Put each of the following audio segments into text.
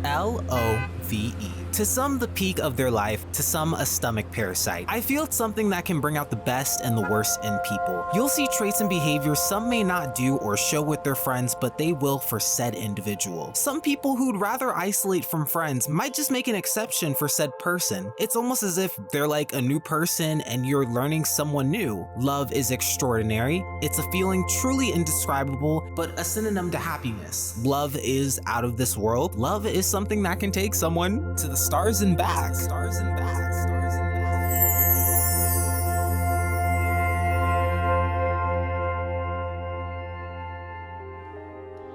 LOVE. To some, the peak of their life, to some, a stomach parasite. I feel it's something that can bring out the best and the worst in people. You'll see traits and behaviors some may not do or show with their friends, but they will for said individual. Some people who'd rather isolate from friends might just make an exception for said person. It's almost as if they're like a new person and you're learning someone new. Love is extraordinary. It's a feeling truly indescribable, but a synonym to happiness. Love is out of this world. Love is something that can take someone to the stars and back. Stars and back. Stars and back.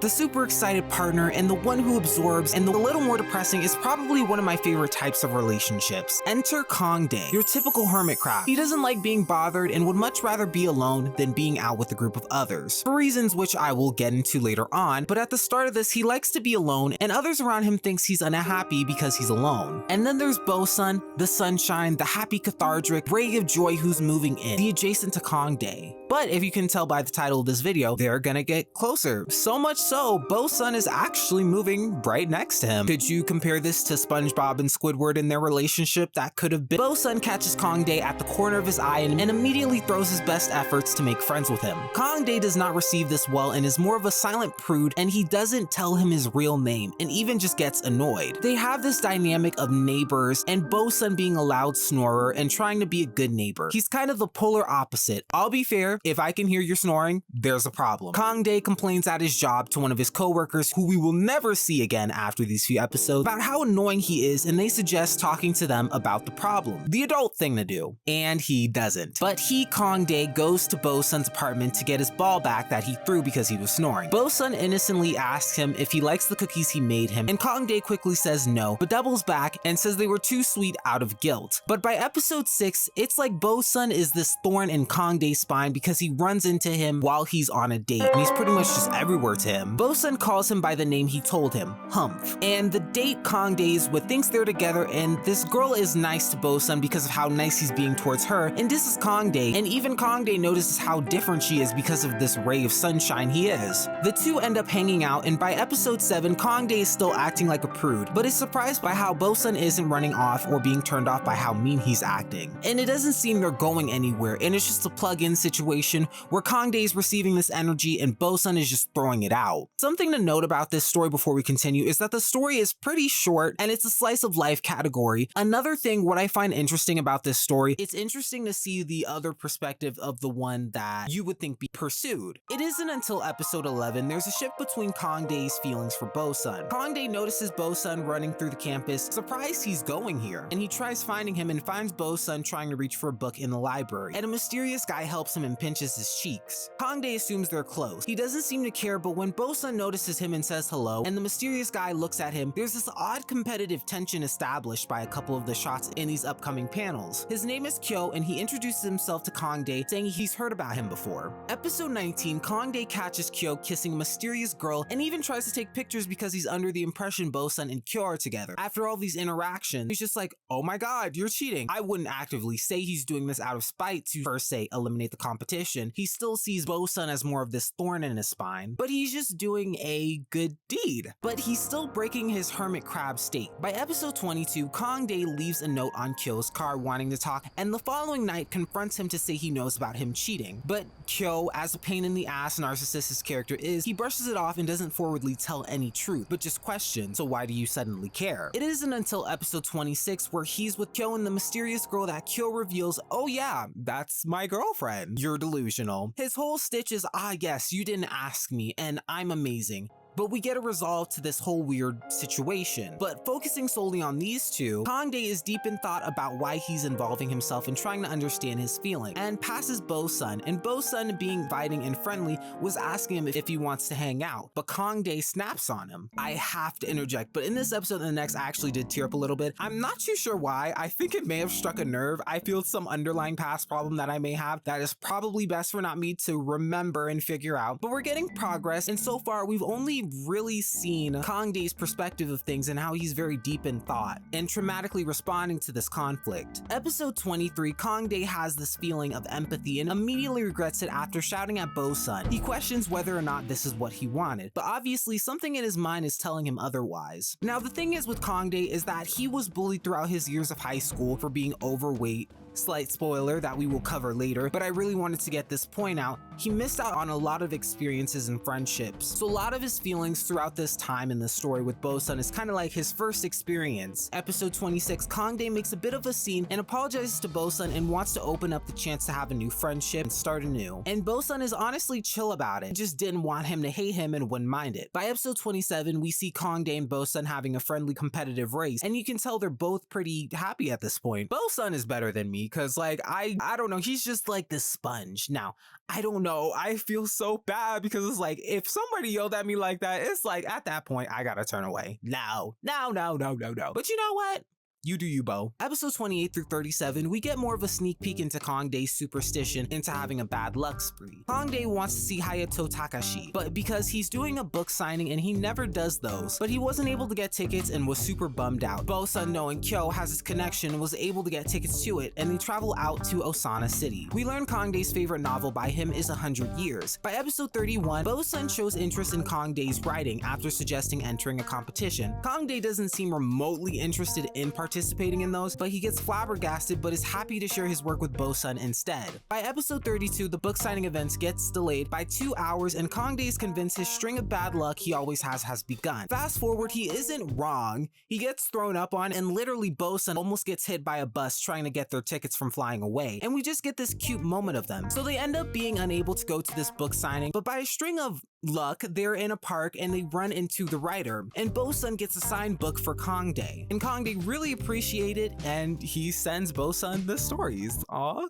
The super excited partner and the one who absorbs, and the little more depressing is probably one of my favorite types of relationships. Enter KangDae, your typical hermit crab. He doesn't like being bothered and would much rather be alone than being out with a group of others, for reasons which I will get into later on, but at the start of this he likes to be alone and others around him thinks he's unhappy because he's alone. And then there's Boseon, the sunshine, the happy cathartic ray of joy who's moving in, the adjacent to KangDae. But if you can tell by the title of this video, they're gonna get closer. So much so, Boseon is actually moving right next to him. Could you compare this to SpongeBob and Squidward in their relationship that could have been? Boseon catches KangDae at the corner of his eye and immediately throws his best efforts to make friends with him. KangDae does not receive this well and is more of a silent prude, and he doesn't tell him his real name and even just gets annoyed. They have this dynamic of neighbors, and Boseon being a loud snorer and trying to be a good neighbor. He's kind of the polar opposite. I'll be fair, if I can hear you snoring, there's a problem. KangDae complains at his job to one of his co-workers, who we will never see again after these few episodes, about how annoying he is, and they suggest talking to them about the problem. The adult thing to do. And he doesn't. But KangDae, goes to Boseon's apartment to get his ball back that he threw because he was snoring. Boseon innocently asks him if he likes the cookies he made him, and KangDae quickly says no, but doubles back and says they were too sweet out of guilt. But by episode 6, it's like Boseon is this thorn in KangDae's spine because he runs into him while he's on a date, and he's pretty much just everywhere to him. Boseon calls him by the name he told him, Humph. And the date KangDae is with thinks they're together, and this girl is nice to Boseon because of how nice he's being towards her, and this is KangDae, and even KangDae notices how different she is because of this ray of sunshine he is. The two end up hanging out, and by episode 7, KangDae is still acting like a prude, but is surprised by how Boseon isn't running off or being turned off by how mean he's acting. And it doesn't seem they're going anywhere, and it's just a plug-in situation where KangDae is receiving this energy and Boseon is just throwing it out. Something to note about this story before we continue is that the story is pretty short and it's a slice of life category. Another thing, what I find interesting about this story, it's interesting to see the other perspective of the one that you would think be pursued. It isn't until episode 11 there's a shift between KangDae's feelings for Boseon. KangDae notices Boseon running through the campus, surprised he's going here, and he tries finding him and finds Boseon trying to reach for a book in the library, and a mysterious guy helps him and pinches his cheeks. KangDae assumes they're close. He doesn't seem to care, but when Boseon notices him and says hello, and the mysterious guy looks at him, there's this odd competitive tension established by a couple of the shots in these upcoming panels. His name is Kyo, and he introduces himself to KangDae, saying he's heard about him before. Episode 19, KangDae catches Kyo kissing a mysterious girl and even tries to take pictures because he's under the impression Boseon and Kyo are together. After all these interactions, he's just like, oh my god, you're cheating. I wouldn't actively say he's doing this out of spite to, per se, eliminate the competition. He still sees Boseon as more of this thorn in his spine, but he's just doing a good deed. But he's still breaking his hermit crab state. By episode 22, KangDae leaves a note on Kyo's car wanting to talk, and the following night confronts him to say he knows about him cheating. But Kyo, as a pain in the ass narcissist his character is, he brushes it off and doesn't forwardly tell any truth, but just questions, so why do you suddenly care? It isn't until episode 26 where he's with Kyo and the mysterious girl that Kyo reveals, oh yeah, that's my girlfriend. You're delusional. His whole stitch is, ah yes, you didn't ask me, and I'm amazing. But we get a resolve to this whole weird situation. But focusing solely on these two, KangDae is deep in thought about why he's involving himself and trying to understand his feeling, and passes Boseon, and Boseon, being inviting and friendly, was asking him if he wants to hang out, but KangDae snaps on him. I have to interject, but in this episode and the next, I actually did tear up a little bit. I'm not too sure why. I think it may have struck a nerve. I feel some underlying past problem that I may have that is probably best for not me to remember and figure out, but we're getting progress, and so far we've only really seen KangDae's perspective of things and how he's very deep in thought and traumatically responding to this conflict. Episode 23, KangDae has this feeling of empathy and immediately regrets it after shouting at Boseon. He questions whether or not this is what he wanted, but obviously something in his mind is telling him otherwise. Now the thing is with KangDae is that he was bullied throughout his years of high school for being overweight. Slight spoiler that we will cover later, but I really wanted to get this point out. He missed out on a lot of experiences and friendships. So a lot of his feelings throughout this time in the story with Boseon is kind of like his first experience. Episode 26, KangDae makes a bit of a scene and apologizes to Boseon and wants to open up the chance to have a new friendship and start anew. And Boseon is honestly chill about it, just didn't want him to hate him and wouldn't mind it. By episode 27, we see KangDae and Boseon having a friendly competitive race, and you can tell they're both pretty happy at this point. Boseon is better than me, cause like, I don't know, he's just like this sponge. Now, I don't know, I feel so bad because it's like, if somebody yelled at me like that, it's like, at that point, I gotta turn away. No. But you know what? You do you, Bo. Episode 28 through 37, we get more of a sneak peek into KangDae's superstition into having a bad luck spree. KangDae wants to see Hayato Takashi, but because he's doing a book signing and he never does those, but he wasn't able to get tickets and was super bummed out. Boseon, knowing Kyo has his connection, was able to get tickets to it, and they travel out to Osana City. We learn KangDae's favorite novel by him is 100 Years. By episode 31, Boseon shows interest in KangDae's writing after suggesting entering a competition. KangDae doesn't seem remotely interested in participating in those, but he gets flabbergasted but is happy to share his work with Boseon instead. By episode 32, the book signing event gets delayed by 2 hours and KangDae is convinced his string of bad luck he always has begun. Fast forward, he isn't wrong. He gets thrown up on and literally Boseon almost gets hit by a bus trying to get their tickets from flying away, and we just get this cute moment of them. So they end up being unable to go to this book signing, but by a string of luck, they're in a park and they run into the writer, and Boseon gets a signed book for KangDae. And KangDae really appreciates it, and he sends Boseon the stories. Aw.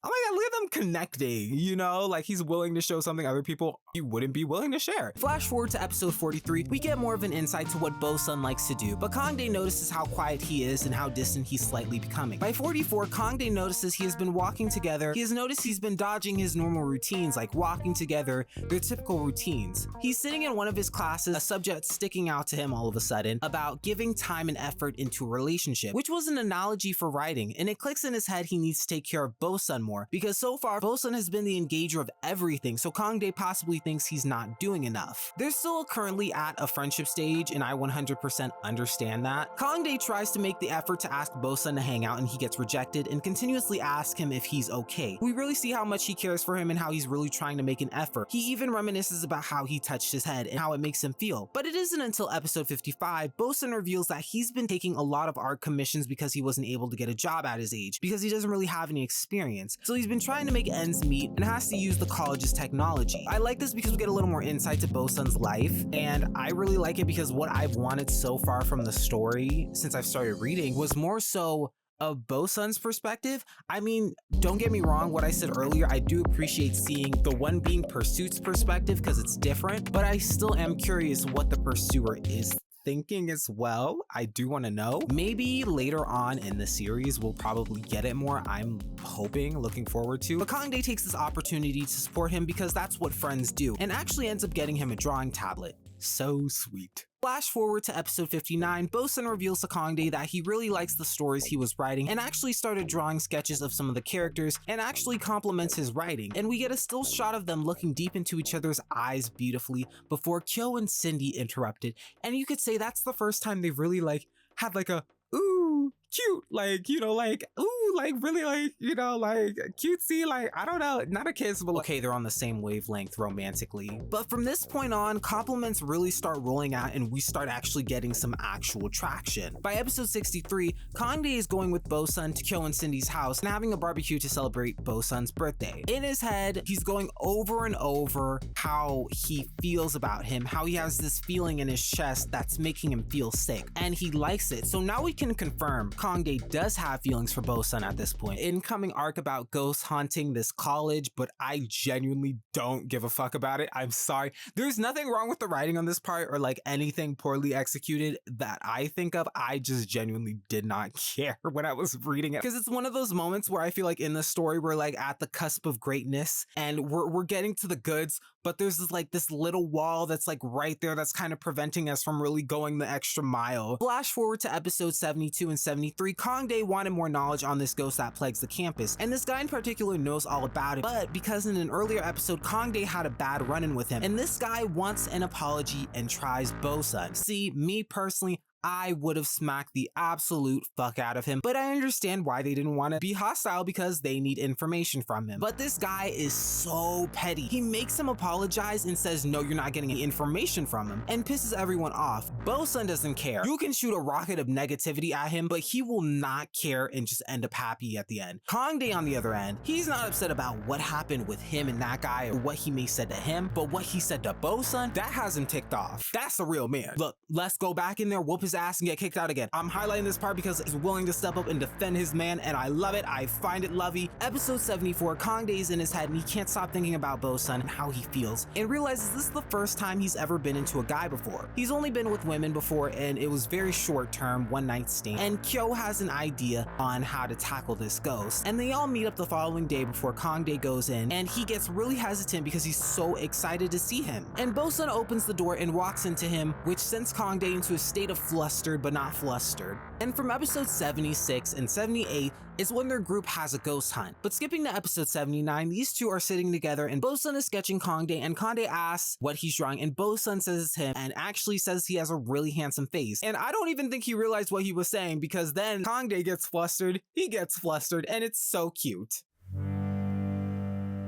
Oh my god, look at them connecting, you know? Like, he's willing to show something other people he wouldn't be willing to share. Flash forward to episode 43, we get more of an insight to what Boseon likes to do, but KangDae notices how quiet he is and how distant he's slightly becoming. By 44, KangDae notices he has been walking together. He has noticed he's been dodging his normal routines, like walking together, their typical routines. He's sitting in one of his classes, a subject sticking out to him all of a sudden, about giving time and effort into a relationship, which was an analogy for writing, and it clicks in his head he needs to take care of Boseon more, because so far Boseon has been the engager of everything, so KangDae possibly thinks he's not doing enough. They're still currently at a friendship stage, and I 100% understand that. KangDae tries to make the effort to ask Boseon to hang out and he gets rejected, and continuously asks him if he's okay. We really see how much he cares for him and how he's really trying to make an effort. He even reminisces about how he touched his head and how it makes him feel. But it isn't until episode 55, Boseon reveals that he's been taking a lot of art commissions because he wasn't able to get a job at his age, because he doesn't really have any experience. So he's been trying to make ends meet and has to use the college's technology. I like this because we get a little more insight to Boseon's life, and I really like it because what I've wanted so far from the story since I've started reading was more so of Boseon's perspective. I mean, don't get me wrong, what I said earlier, I do appreciate seeing the one being Pursuit's perspective because it's different, but I still am curious what the pursuer is thinking as well. I do want to know. Maybe later on in the series we'll probably get it more. I'm hoping, looking forward to. But KangDae takes this opportunity to support him because that's what friends do, and actually ends up getting him a drawing tablet. So sweet. Flash forward to episode 59, Boseon reveals to KangDae that he really likes the stories he was writing and actually started drawing sketches of some of the characters and actually compliments his writing. And we get a still shot of them looking deep into each other's eyes beautifully before Kyo and Cindy interrupted. And you could say that's the first time they've really had like a ooh, cute, like, you know, like, ooh, like really like, you know, like cutesy, like, I don't know, not a kiss, but okay, they're on the same wavelength romantically. But from this point on, compliments really start rolling out and we start actually getting some actual traction. By episode 63, KangDae is going with Boseon to Kyo and Cindy's house and having a barbecue to celebrate Boseon's birthday. In his head, he's going over and over how he feels about him, how he has this feeling in his chest that's making him feel sick, and he likes it. So now we can confirm KangDae does have feelings for Boseon at this point. Incoming arc about ghost haunting this college, but I genuinely don't give a fuck about it. I'm sorry. There's nothing wrong with the writing on this part or like anything poorly executed that I think of. I just genuinely did not care when I was reading it, because it's one of those moments where I feel like in the story we're like at the cusp of greatness and we're getting to the goods, but there's this little wall that's like right there that's kind of preventing us from really going the extra mile. Flash forward to episode 72 and 73, KangDae wanted more knowledge on this ghost that plagues the campus, and this guy in particular knows all about it, but because in an earlier episode KangDae had a bad run-in with him, and this guy wants an apology and tries Boseon. See, me personally, I would have smacked the absolute fuck out of him, but I understand why they didn't want to be hostile because they need information from him. But this guy is so petty. He makes him apologize and says, no, you're not getting any information from him, and pisses everyone off. Boseon doesn't care. You can shoot a rocket of negativity at him, but he will not care and just end up happy at the end. KangDae, on the other end, he's not upset about what happened with him and that guy or what he may said to him, but what he said to Boseon, that has him ticked off. That's a real man. Look, let's go back in there, whoop his ass and get kicked out again. I'm highlighting this part because he's willing to step up and defend his man, and I love it. I find it lovey. Episode 74, KangDae's in his head and he can't stop thinking about Boseon and how he feels, and realizes this is the first time he's ever been into a guy before. He's only been with women before, and it was very short term, one night stand, and Kyo has an idea on how to tackle this ghost, and they all meet up the following day before KangDae goes in, and he gets really hesitant because he's so excited to see him, and Boseon opens the door and walks into him, which sends KangDae into a state of flustered but not flustered. And from episode 76 and 78 is when their group has a ghost hunt. But skipping to episode 79, these two are sitting together and Boseon is sketching KangDae, and KangDae asks what he's drawing, and Boseon says it's him and actually says he has a really handsome face. And I don't even think he realized what he was saying, because then KangDae gets flustered, he gets flustered, and it's so cute.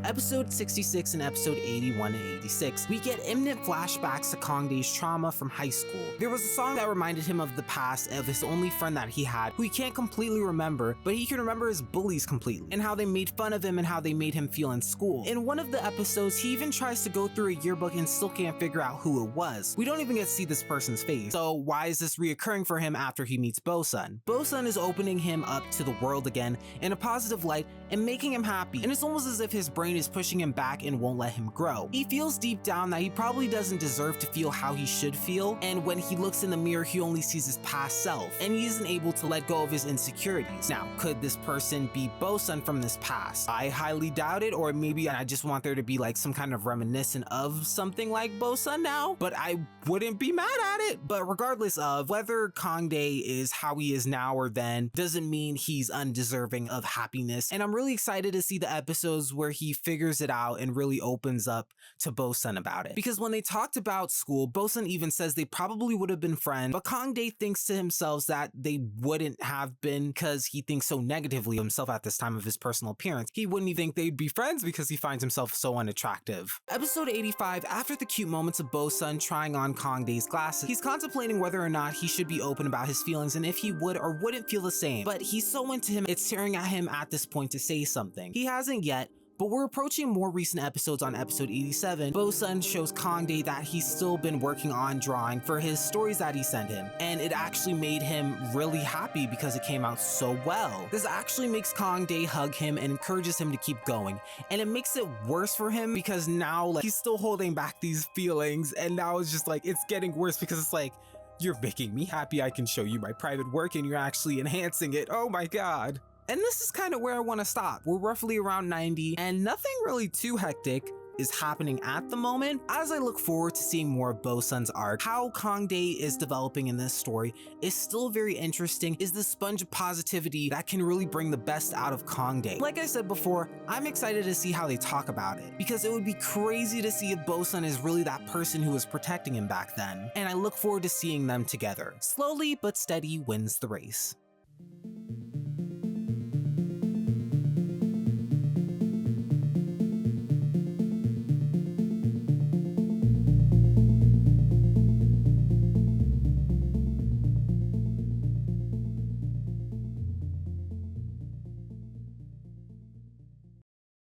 Episode 66 and episode 81 and 86, we get imminent flashbacks to KangDae's trauma from high school. There was a song that reminded him of the past of his only friend that he had, who he can't completely remember, but he can remember his bullies completely, and how they made fun of him and how they made him feel in school. In one of the episodes, he even tries to go through a yearbook and still can't figure out who it was. We don't even get to see this person's face, so why is this reoccurring for him after he meets Boseon? Boseon is opening him up to the world again in a positive light and making him happy, and it's almost as if his brain is pushing him back and won't let him grow. He feels deep down that he probably doesn't deserve to feel how he should feel, and when he looks in the mirror, he only sees his past self, and he isn't able to let go of his insecurities. Now, could this person be Boseon from this past? I highly doubt it, or maybe I just want there to be like some kind of reminiscent of something like Boseon now, but I wouldn't be mad at it. But regardless of whether KangDae is how he is now or then, doesn't mean he's undeserving of happiness, and I'm really excited to see the episodes where he figures it out and really opens up to Boseon about it. Because when they talked about school, Boseon even says they probably would have been friends, but KangDae thinks to himself that they wouldn't have been because he thinks so negatively of himself at this time of his personal appearance. He wouldn't even think they'd be friends because he finds himself so unattractive. Episode 85, after the cute moments of Boseon trying on KangDae's glasses, he's contemplating whether or not he should be open about his feelings and if he would or wouldn't feel the same, but he's so into him, it's tearing at him at this point to say something. He hasn't yet, but we're approaching more recent episodes. On episode 87, Boseon shows KangDae that he's still been working on drawing for his stories that he sent him, and it actually made him really happy because it came out so well. This actually makes KangDae hug him and encourages him to keep going, and it makes it worse for him because now like he's still holding back these feelings, and now it's just like it's getting worse because it's like, you're making me happy, I can show you my private work and you're actually enhancing it. Oh my god. And this is kind of where I want to stop. We're roughly around 90 and nothing really too hectic is happening at the moment. As I look forward to seeing more of Boseon's arc, how KangDae is developing in this story is still very interesting, is the sponge of positivity that can really bring the best out of KangDae. Like I said before, I'm excited to see how they talk about it, because it would be crazy to see if Boseon is really that person who was protecting him back then, and I look forward to seeing them together. Slowly but steady wins the race.